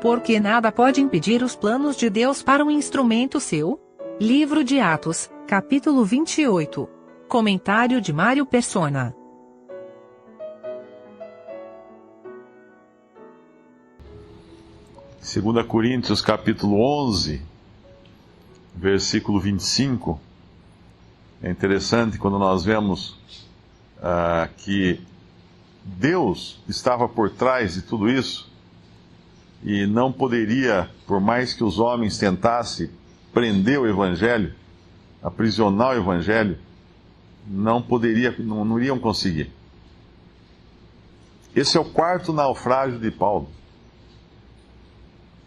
Porque nada pode impedir os planos de Deus para um instrumento seu? Livro de Atos, capítulo 28. Comentário de Mário Persona. Segunda Coríntios, capítulo 11, versículo 25. É interessante quando nós vemos que Deus estava por trás de tudo isso e não poderia, por mais que os homens tentassem prender o Evangelho, aprisionar o Evangelho, não iriam conseguir. Esse é o quarto naufrágio de Paulo.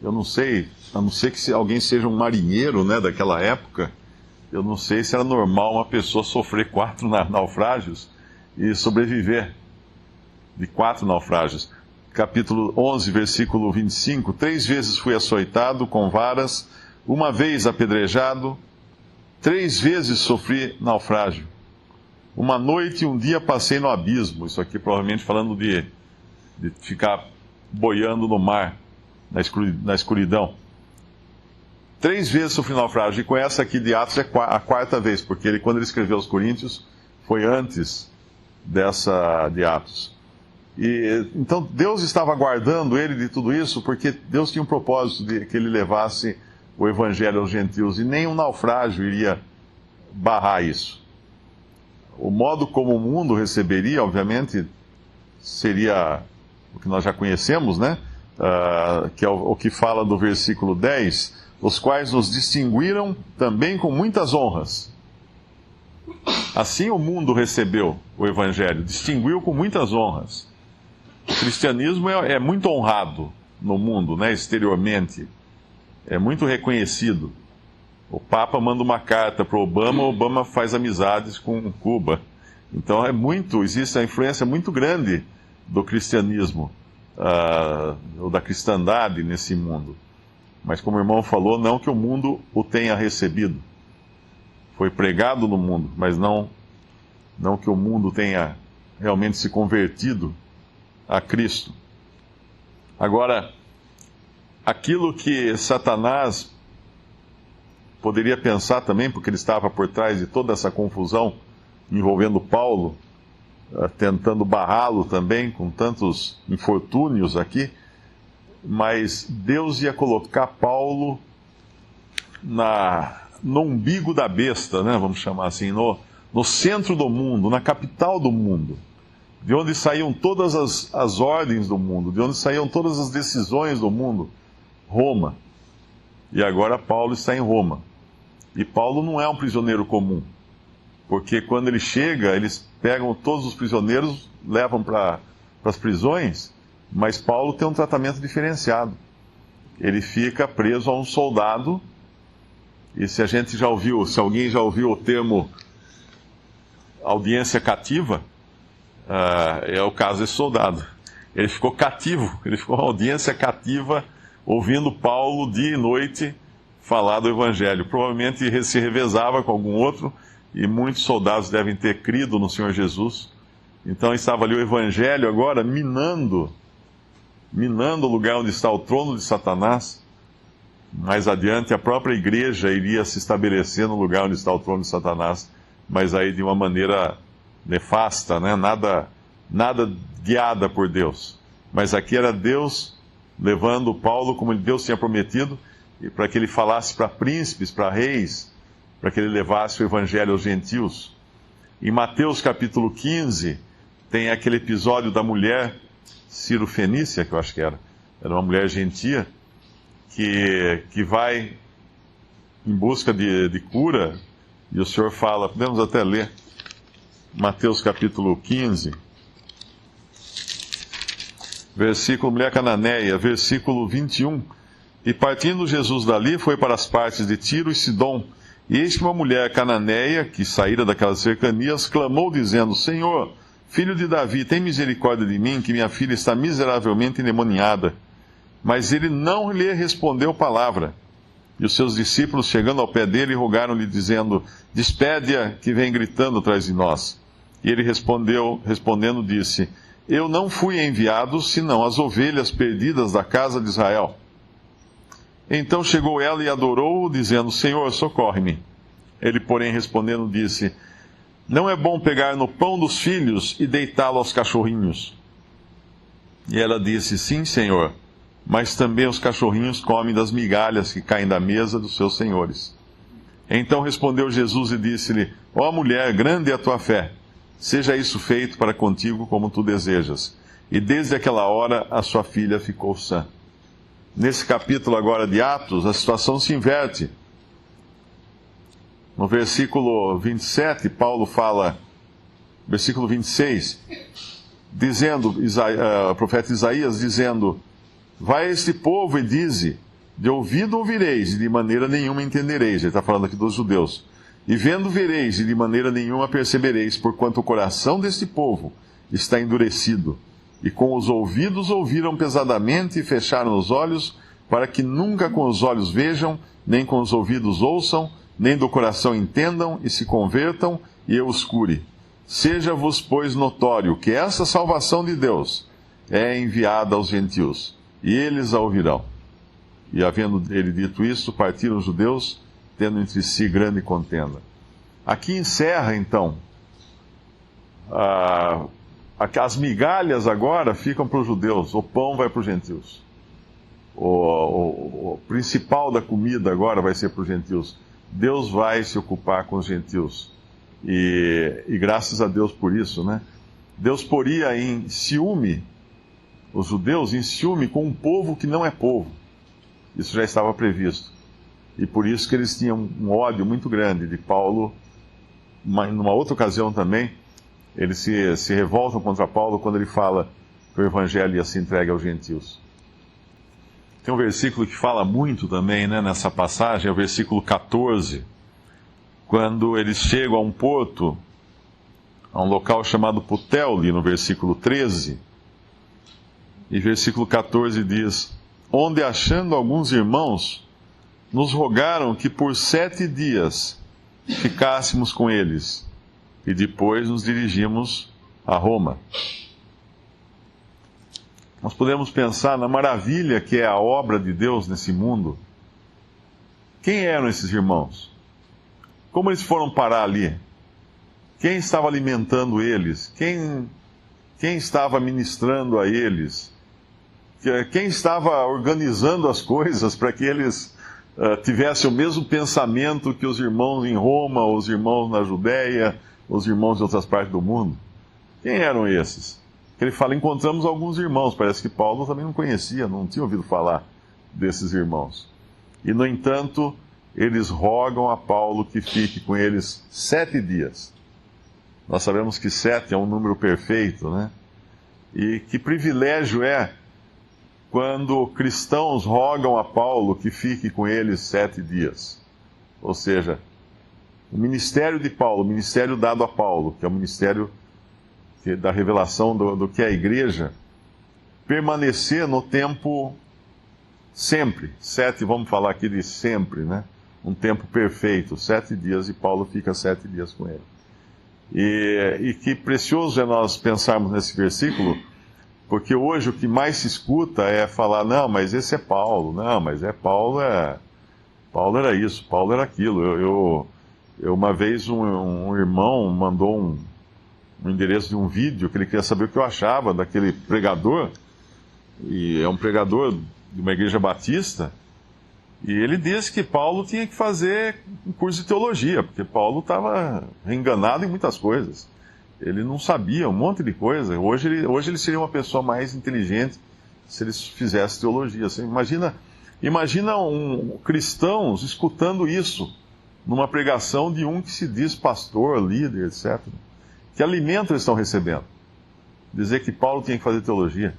Eu não sei, a não ser que se alguém seja um marinheiro, né, daquela época, eu não sei se era normal uma pessoa sofrer 4 naufrágios e sobreviver de 4 naufrágios. Capítulo 11, versículo 25. 3 vezes fui açoitado com varas, 1 vez apedrejado, 3 vezes sofri naufrágio. 1 noite e 1 dia passei no abismo. Isso aqui provavelmente falando de ficar boiando no mar, na escuridão. 3 vezes sofri naufrágio, e com essa aqui de Atos é a 4ª vez, porque quando ele escreveu aos Coríntios, foi antes dessa de Atos. E então Deus estava guardando ele de tudo isso, porque Deus tinha um propósito de que ele levasse o Evangelho aos gentios, e nenhum naufrágio iria barrar isso. O modo como o mundo receberia, obviamente, seria o que nós já conhecemos, né? Que é o que fala do versículo 10, os quais nos distinguiram também com muitas honras. Assim o mundo recebeu o Evangelho, distinguiu com muitas honras. O cristianismo é muito honrado no mundo, né, exteriormente, é muito reconhecido. O Papa manda uma carta para o Obama faz amizades com Cuba. Então existe a influência muito grande do cristianismo, ou da cristandade nesse mundo. Mas como o irmão falou, não que o mundo o tenha recebido. Foi pregado no mundo, mas não que o mundo tenha realmente se convertido a Cristo. Agora, aquilo que Satanás poderia pensar também, porque ele estava por trás de toda essa confusão envolvendo Paulo, tentando barrá-lo também, com tantos infortúnios aqui, mas Deus ia colocar Paulo no umbigo da besta, né, vamos chamar assim, no centro do mundo, na capital do mundo, de onde saíam todas as ordens do mundo, de onde saíam todas as decisões do mundo, Roma. E agora Paulo está em Roma. E Paulo não é um prisioneiro comum, porque quando ele chega, eles pegam todos os prisioneiros, levam para as prisões, mas Paulo tem um tratamento diferenciado. Ele fica preso a um soldado, e se alguém já ouviu o termo audiência cativa, é o caso desse soldado. Ele ficou cativo, ele ficou em audiência cativa, ouvindo Paulo dia e noite falar do Evangelho. Provavelmente se revezava com algum outro, e muitos soldados devem ter crido no Senhor Jesus. Então estava ali o Evangelho agora minando o lugar onde está o trono de Satanás. Mais adiante a própria igreja iria se estabelecer no lugar onde está o trono de Satanás, mas aí de uma maneira nefasta, né? Nada guiada por Deus. Mas aqui era Deus levando Paulo, como Deus tinha prometido, e para que ele falasse para príncipes, para reis, para que ele levasse o Evangelho aos gentios. Em Mateus capítulo 15, tem aquele episódio da mulher Cirofenícia, que eu acho que era uma mulher gentia, que vai em busca de cura, e o Senhor fala, podemos até ler, Mateus capítulo 15, mulher cananeia, versículo 21, e partindo Jesus dali, foi para as partes de Tiro e Sidom, e eis que uma mulher cananeia, que saíra daquelas cercanias, clamou dizendo, Senhor, filho de Davi, tem misericórdia de mim, que minha filha está miseravelmente endemoniada. Mas ele não lhe respondeu palavra. E os seus discípulos, chegando ao pé dele, rogaram-lhe, dizendo, despede-a, que vem gritando atrás de nós. E ele respondendo, disse, eu não fui enviado, senão as ovelhas perdidas da casa de Israel. Então chegou ela e adorou-o, dizendo: Senhor, socorre-me. Ele, porém, respondendo, disse: Não é bom pegar no pão dos filhos e deitá-lo aos cachorrinhos. E ela disse: Sim, Senhor, mas também os cachorrinhos comem das migalhas que caem da mesa dos seus senhores. Então respondeu Jesus e disse-lhe: Ó mulher, grande é a tua fé, seja isso feito para contigo como tu desejas. E desde aquela hora a sua filha ficou sã. Nesse capítulo agora de Atos, a situação se inverte. No versículo 27, Paulo fala, versículo 26, dizendo, o profeta Isaías dizendo: Vai a este povo e dize: De ouvido ouvireis, e de maneira nenhuma entendereis. Ele está falando aqui dos judeus. E vendo vereis, e de maneira nenhuma percebereis, porquanto o coração deste povo está endurecido. E com os ouvidos ouviram pesadamente e fecharam os olhos, para que nunca com os olhos vejam, nem com os ouvidos ouçam, nem do coração entendam e se convertam, e eu os cure. Seja-vos, pois, notório que essa salvação de Deus é enviada aos gentios, e eles a ouvirão. E havendo ele dito isso, partiram os judeus, tendo entre si grande contenda. Aqui encerra, então, as migalhas agora ficam para os judeus, o pão vai para os gentios. O principal da comida agora vai ser para os gentios. Deus vai se ocupar com os gentios. E graças a Deus por isso, né? Deus poria em ciúme, os judeus em ciúme com um povo que não é povo. Isso já estava previsto. E por isso que eles tinham um ódio muito grande de Paulo. Numa outra ocasião também, eles se revoltam contra Paulo quando ele fala que o evangelho ia ser entregue aos gentios. Tem um versículo que fala muito também, né, nessa passagem, é o versículo 14, quando eles chegam a um porto, a um local chamado Puteoli, no versículo 13, e versículo 14 diz: Onde, achando alguns irmãos, nos rogaram que por 7 dias ficássemos com eles, e depois nos dirigimos a Roma. Nós podemos pensar na maravilha que é a obra de Deus nesse mundo. Quem eram esses irmãos? Como eles foram parar ali? Quem estava alimentando eles? Quem estava ministrando a eles? Quem estava organizando as coisas para que eles tivessem o mesmo pensamento que os irmãos em Roma, os irmãos na Judéia, os irmãos de outras partes do mundo? Quem eram esses? Ele fala: encontramos alguns irmãos. Parece que Paulo também não conhecia, não tinha ouvido falar desses irmãos. E, no entanto, eles rogam a Paulo que fique com eles 7 dias. Nós sabemos que 7 é um número perfeito, né? E que privilégio é quando cristãos rogam a Paulo que fique com eles 7 dias. Ou seja, o ministério de Paulo, o ministério dado a Paulo, que é o ministério da revelação do que é a igreja, permanecer no tempo sempre. 7, vamos falar aqui de sempre, né? Um tempo perfeito, 7 dias, e Paulo fica 7 dias com ele. E que precioso é nós pensarmos nesse versículo, porque hoje o que mais se escuta é falar: não, mas esse é Paulo, não, mas Paulo era isso, Paulo era aquilo. Eu uma vez um irmão mandou um endereço de um vídeo que ele queria saber o que eu achava daquele pregador, e é um pregador de uma igreja batista, e ele disse que Paulo tinha que fazer um curso de teologia, porque Paulo estava enganado em muitas coisas. Ele não sabia um monte de coisa. Hoje ele seria uma pessoa mais inteligente se ele fizesse teologia. Você imagina cristãos escutando isso numa pregação de um que se diz pastor, líder, etc. Que alimento eles estão recebendo? Dizer que Paulo tinha que fazer teologia.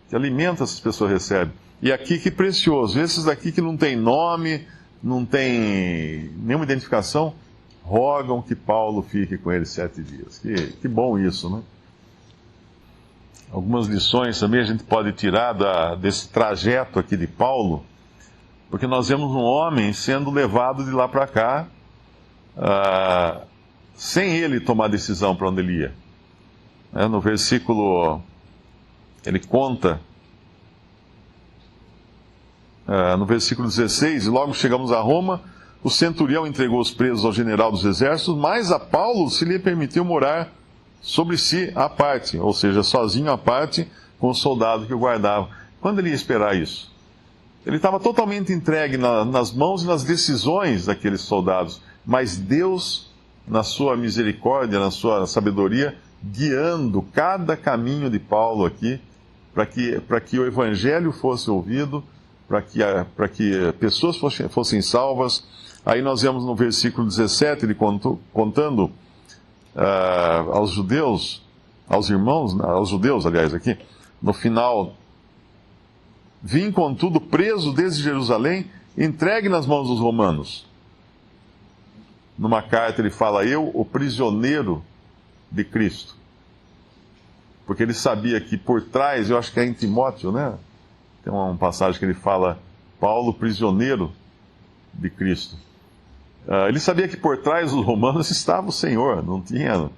Que alimento essas pessoas recebem? E aqui, que precioso, esses daqui que não tem nome, não tem nenhuma identificação, rogam que Paulo fique com eles 7 dias. Que bom isso, né? Algumas lições também a gente pode tirar desse trajeto aqui de Paulo, porque nós vemos um homem sendo levado de lá para cá, sem ele tomar decisão para onde ele ia. No versículo, ele conta, no versículo 16, e logo chegamos a Roma, o centurião entregou os presos ao general dos exércitos, mas a Paulo se lhe permitiu morar sobre si à parte, ou seja, sozinho à parte, com o soldado que o guardava. Quando ele ia esperar isso? Ele estava totalmente entregue nas mãos e nas decisões daqueles soldados, mas Deus, na sua misericórdia, na sua sabedoria, guiando cada caminho de Paulo aqui, para que o evangelho fosse ouvido, para que pessoas fossem salvas. Aí nós vemos no versículo 17, ele contando aos judeus, aos judeus, aliás, aqui, no final: vim, contudo, preso desde Jerusalém, entregue nas mãos dos romanos. Numa carta ele fala: eu, o prisioneiro de Cristo. Porque ele sabia que por trás, eu acho que é em Timóteo, né? Tem uma passagem que ele fala: Paulo, prisioneiro de Cristo. Ele sabia que por trás dos romanos estava o Senhor, não tinha...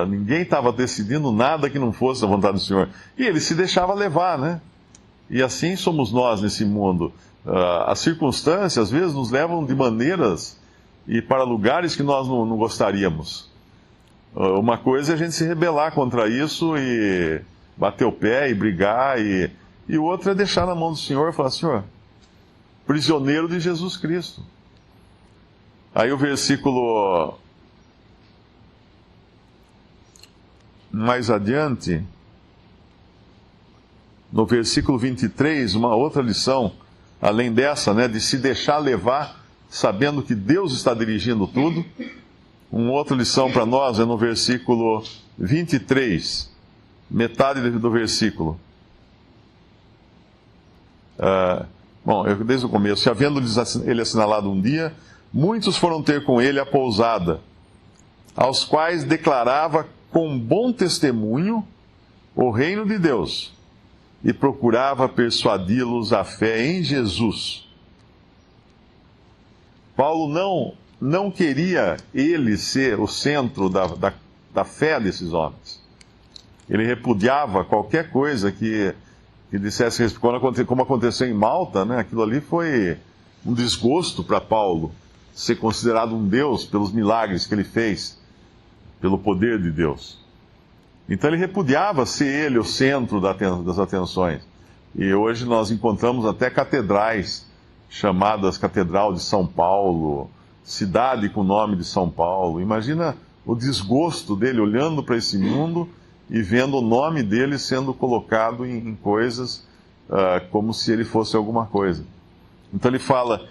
ninguém estava decidindo nada que não fosse a vontade do Senhor. E ele se deixava levar, né? E assim somos nós nesse mundo. As circunstâncias, às vezes, nos levam de maneiras e para lugares que nós não gostaríamos. Uma coisa é a gente se rebelar contra isso e bater o pé e brigar, e outra é deixar na mão do Senhor e falar: Senhor, prisioneiro de Jesus Cristo. Aí o versículo mais adiante, no versículo 23, uma outra lição, além dessa, né, de se deixar levar, sabendo que Deus está dirigindo tudo. Uma outra lição para nós é no versículo 23, metade do versículo. Desde o começo: havendo-lhes ele assinalado um dia, muitos foram ter com ele a pousada, aos quais declarava com bom testemunho o reino de Deus, e procurava persuadi-los à fé em Jesus. Paulo não queria ele ser o centro da fé desses homens. Ele repudiava qualquer coisa que dissesse, como aconteceu em Malta, né? Aquilo ali foi um desgosto para Paulo, ser considerado um Deus pelos milagres que ele fez, pelo poder de Deus. Então ele repudiava ser ele o centro das atenções. E hoje nós encontramos até catedrais chamadas Catedral de São Paulo, cidade com o nome de São Paulo. Imagina o desgosto dele olhando para esse mundo e vendo o nome dele sendo colocado em coisas como se ele fosse alguma coisa. Então ele fala: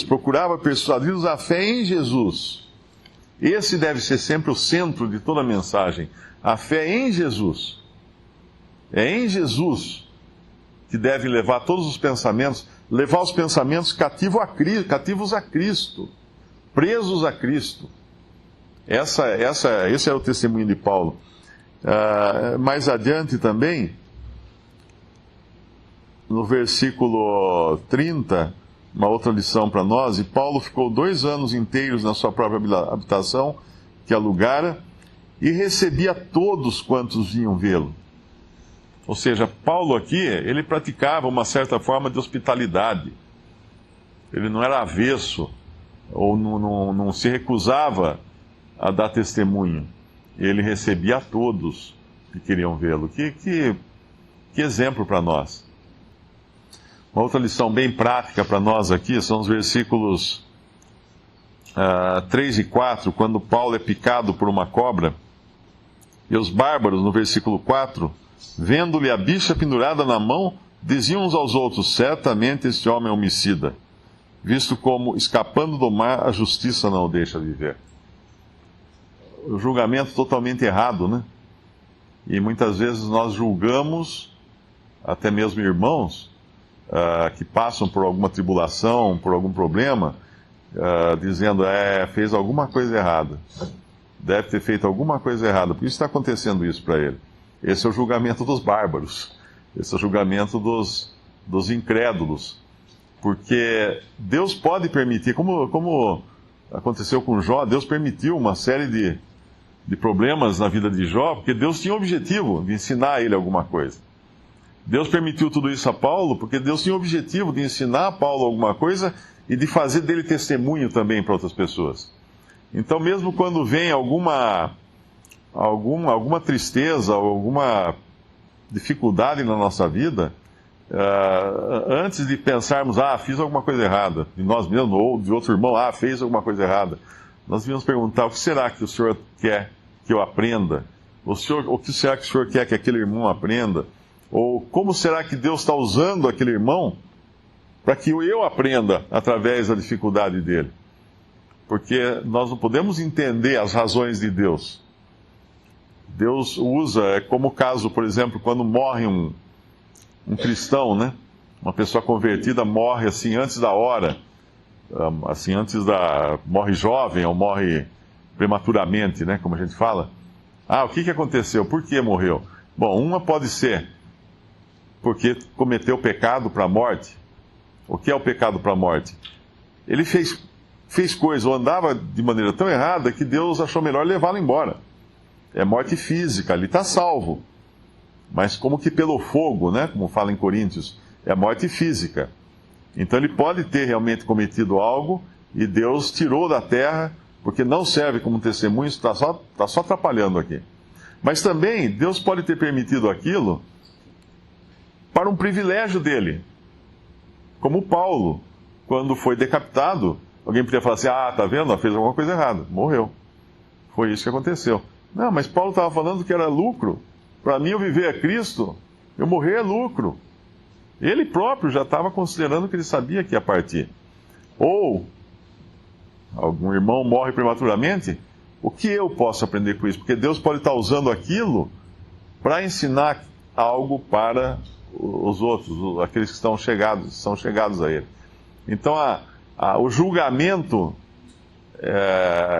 procurava persuadi-los à fé em Jesus. Esse deve ser sempre o centro de toda a mensagem. A fé em Jesus. É em Jesus que deve levar todos os pensamentos, levar os pensamentos cativos a Cristo, presos a Cristo. Esse é o testemunho de Paulo. Mais adiante também, no versículo 30, uma outra lição para nós: e Paulo ficou 2 anos inteiros na sua própria habitação, que alugara, e recebia todos quantos vinham vê-lo. Ou seja, Paulo aqui, ele praticava uma certa forma de hospitalidade. Ele não era avesso, ou não se recusava a dar testemunho. Ele recebia a todos que queriam vê-lo. Que exemplo para nós. Uma outra lição bem prática para nós aqui são os versículos 3 e 4, quando Paulo é picado por uma cobra, e os bárbaros, no versículo 4, vendo-lhe a bicha pendurada na mão, diziam uns aos outros: certamente este homem é homicida, visto como, escapando do mar, a justiça não o deixa viver. O julgamento totalmente errado, né? E muitas vezes nós julgamos, até mesmo irmãos, que passam por alguma tribulação, por algum problema, dizendo: fez alguma coisa errada, deve ter feito alguma coisa errada, por isso está acontecendo isso para ele. Esse é o julgamento dos bárbaros, esse é o julgamento dos incrédulos, porque Deus pode permitir, como aconteceu com Jó, Deus permitiu uma série de problemas na vida de Jó, porque Deus tinha o objetivo de ensinar a ele alguma coisa. Deus permitiu tudo isso a Paulo porque Deus tinha o objetivo de ensinar a Paulo alguma coisa e de fazer dele testemunho também para outras pessoas. Então, mesmo quando vem alguma tristeza, alguma dificuldade na nossa vida, antes de pensarmos, fiz alguma coisa errada, de nós mesmos ou de outro irmão, fez alguma coisa errada, nós devíamos perguntar: o que será que o Senhor quer que eu aprenda? O que será que o Senhor quer que aquele irmão aprenda? Ou como será que Deus está usando aquele irmão para que eu aprenda através da dificuldade dele? Porque nós não podemos entender as razões de Deus. Deus usa, como o caso, por exemplo, quando morre um cristão, né? Uma pessoa convertida morre assim antes da hora, morre jovem ou morre prematuramente, né? Como a gente fala. O que aconteceu? Por que morreu? Bom, uma pode ser porque cometeu pecado para a morte. O que é o pecado para a morte? Ele fez coisa ou andava de maneira tão errada que Deus achou melhor levá-lo embora. É morte física, ali está salvo. Mas como que pelo fogo, né? Como fala em Coríntios, é morte física. Então ele pode ter realmente cometido algo e Deus tirou da terra, porque não serve como testemunho, está só atrapalhando aqui. Mas também Deus pode ter permitido aquilo para um privilégio dele. Como Paulo, quando foi decapitado, alguém podia falar assim: tá vendo? Fez alguma coisa errada, morreu. Foi isso que aconteceu. Não, mas Paulo estava falando que era lucro. Para mim, eu viver é Cristo, eu morrer é lucro. Ele próprio já estava considerando que ele sabia que ia partir. Ou algum irmão morre prematuramente, o que eu posso aprender com isso? Porque Deus pode estar usando aquilo para ensinar algo para os outros, aqueles que são chegados a Ele. Então, o julgamento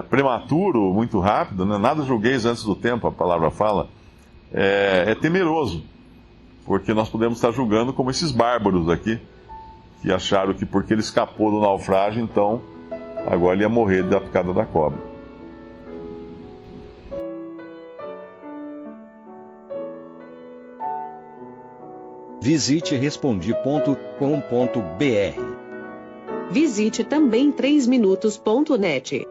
prematuro, muito rápido, né? Nada julgueis antes do tempo, a palavra fala, é temeroso, porque nós podemos estar julgando como esses bárbaros aqui, que acharam que porque ele escapou do naufrágio, então agora ele ia morrer da picada da cobra. Visite Respondi.com.br. Visite também 3minutos.net.